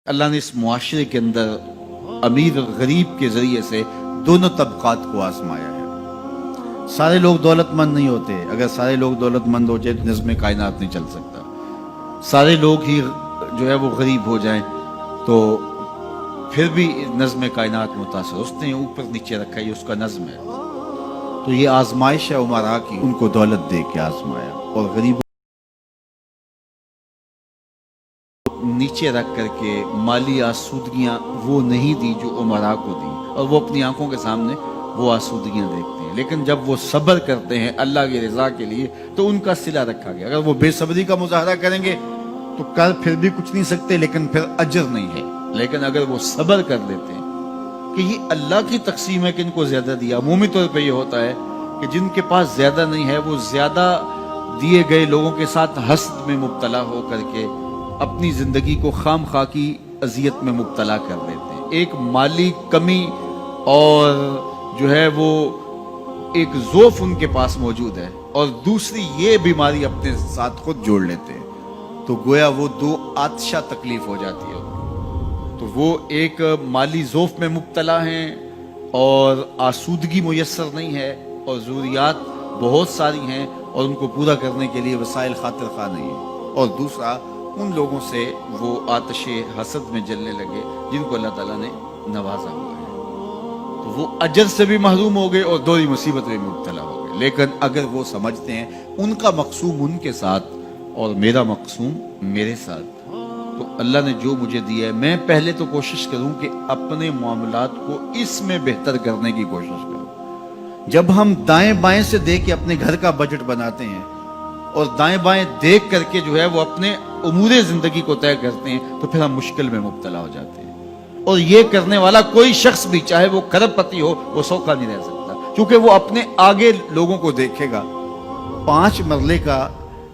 اللہ نے اس معاشرے کے اندر امیر اور غریب کے ذریعے سے دونوں طبقات کو آزمایا ہے۔ سارے لوگ دولت مند نہیں ہوتے، اگر سارے لوگ دولت مند ہو جائے تو نظم کائنات نہیں چل سکتا۔ سارے لوگ ہی جو ہے وہ غریب ہو جائیں تو پھر بھی نظم کائنات متاثر، اس نے اوپر نیچے رکھا، یہ اس کا نظم ہے۔ تو یہ آزمائش ہے امراء کی، ان کو دولت دے کے آزمایا اور غریبوں نیچے رکھ کر کے مالی آسودگیاں وہ نہیں دی جو امراء کو دی، اور وہ اپنی آنکھوں کے سامنے وہ آسودگیاں دیکھتے ہیں، لیکن جب وہ صبر کرتے ہیں اللہ کی رضا کے لیے تو ان کا صلہ رکھا گیا۔ اگر وہ بے صبری کا مظاہرہ کریں گے تو کر پھر بھی کچھ نہیں سکتے، لیکن پھر اجر نہیں ہے۔ لیکن اگر وہ صبر کر لیتے ہیں کہ یہ اللہ کی تقسیم ہے کہ ان کو زیادہ دیا، عمومی طور پہ یہ ہوتا ہے کہ جن کے پاس زیادہ نہیں ہے وہ زیادہ دیے گئے لوگوں کے ساتھ حسد میں مبتلا ہو کر کے اپنی زندگی کو خام خواہ کی اذیت میں مبتلا کر دیتے ہیں۔ ایک مالی کمی اور جو ہے وہ ایک ضعف ان کے پاس موجود ہے، اور دوسری یہ بیماری اپنے ساتھ خود جوڑ لیتے ہیں، تو گویا وہ دو آتشہ تکلیف ہو جاتی ہے۔ تو وہ ایک مالی ضعف میں مبتلا ہیں اور آسودگی میسر نہیں ہے، اور ضروریات بہت ساری ہیں اور ان کو پورا کرنے کے لیے وسائل خاطر خواہ نہیں ہے، اور دوسرا ان لوگوں سے وہ آتش حسد میں جلنے لگے جن کو اللہ تعالیٰ نے نوازا ہوا ہے، تو وہ اجر سے بھی محروم ہو گئے اور دوہری مصیبت میں مبتلا ہو گئے۔ لیکن اگر وہ سمجھتے ہیں ان کا مقسوم ان کے ساتھ اور میرا مقسوم میرے ساتھ، تو اللہ نے جو مجھے دیا ہے میں پہلے تو کوشش کروں کہ اپنے معاملات کو اس میں بہتر کرنے کی کوشش کروں۔ جب ہم دائیں بائیں سے دیکھ کے اپنے گھر کا بجٹ بناتے ہیں اور دائیں بائیں دیکھ کر کے جو ہے وہ اپنے امور زندگی کو طے کرتے ہیں تو پھر ہم مشکل میں مبتلا ہو جاتے ہیں، اور یہ کرنے والا کوئی شخص بھی چاہے وہ کروڑ پتی ہو وہ سوکھا نہیں رہ سکتا، کیونکہ وہ اپنے آگے لوگوں کو دیکھے گا۔ 5 مرلے کا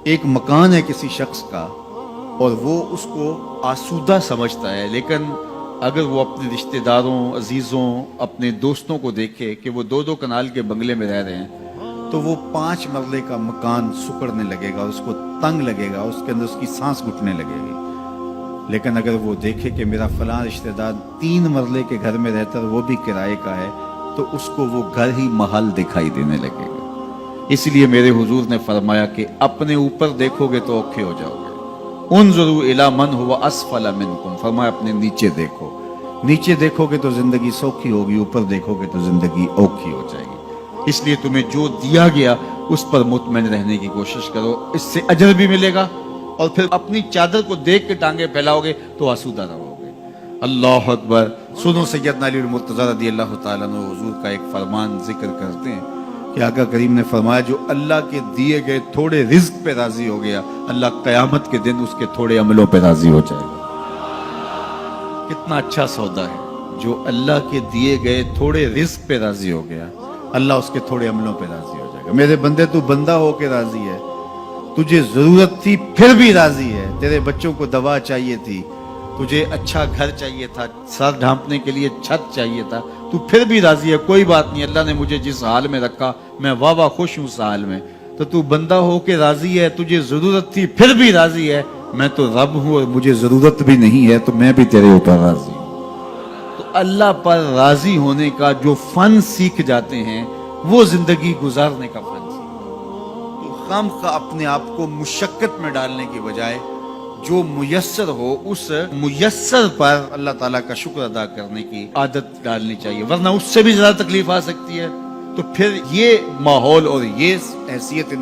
ایک مکان ہے کسی شخص کا اور وہ اس کو آسودہ سمجھتا ہے، لیکن اگر وہ اپنے رشتہ داروں، عزیزوں، اپنے دوستوں کو دیکھے کہ وہ 2 کنال کے بنگلے میں رہ رہے ہیں تو وہ 5 مرلے کا مکان سکڑنے لگے گا، اس کو تنگ لگے گا، اس کے اندر اس کی سانس گھٹنے لگے گی۔ لیکن اگر وہ دیکھے کہ میرا فلاں رشتہ دار 3 مرلے کے گھر میں رہتا ہے وہ بھی کرائے کا ہے، تو اس کو وہ گھر ہی محل دکھائی دینے لگے گا۔ اس لیے میرے حضور نے فرمایا کہ اپنے اوپر دیکھو گے تو اوکھے ہو جاؤ گے۔ انظروا الی من هو اسفل منکم، فرمایا اپنے نیچے دیکھو، نیچے دیکھو گے تو زندگی سوکھی ہوگی، اوپر دیکھو گے تو زندگی اوکھی ہو جائے گی۔ اس لیے تمہیں جو دیا گیا اس پر مطمئن رہنے کی کوشش کرو، اس سے اجر بھی ملے گا، اور پھر اپنی چادر کو دیکھ کے ٹانگیں پھیلاؤ گے تو آسودہ رہو گے۔ اللہ اکبر۔ سنو سیدنا علی المرتضیٰ رضی اللہ تعالیٰ عنہ حضور کا ایک فرمان ذکر کرتے ہیں کہ آقا کریم نے فرمایا جو اللہ کے دیے گئے تھوڑے رزق پہ راضی ہو گیا، اللہ قیامت کے دن اس کے تھوڑے عملوں پہ راضی ہو جائے گا۔ کتنا اچھا سودا ہے، جو اللہ کے دیے گئے تھوڑے رزق پہ راضی ہو گیا اللہ اس کے تھوڑے عملوں پہ راضی ہو جائے گا۔ میرے بندے تو بندہ ہو کے راضی ہے، تجھے ضرورت تھی پھر بھی راضی ہے، تیرے بچوں کو دوا چاہیے تھی، تجھے اچھا گھر چاہیے تھا، سر ڈھانپنے کے لیے چھت چاہیے تھا، تو پھر بھی راضی ہے، کوئی بات نہیں، اللہ نے مجھے جس حال میں رکھا میں واہ خوش ہوں اس حال میں، تو بندہ ہو کے راضی ہے، تجھے ضرورت تھی پھر بھی راضی ہے، میں تو رب ہوں اور مجھے ضرورت بھی نہیں ہے تو میں بھی تیرے اوپر راضی ہوں۔ تو اللہ پر راضی ہونے کا جو فن سیکھ جاتے ہیں وہ زندگی گزارنے کا فن سیکھتے ہیں۔ تو خامخواہ اپنے آپ کو مشقت میں ڈالنے کی بجائے جو میسر ہو اس میسر پر اللہ تعالیٰ کا شکر ادا کرنے کی عادت ڈالنی چاہیے، ورنہ اس سے بھی زیادہ تکلیف آ سکتی ہے۔ تو پھر یہ ماحول اور یہ حیثیت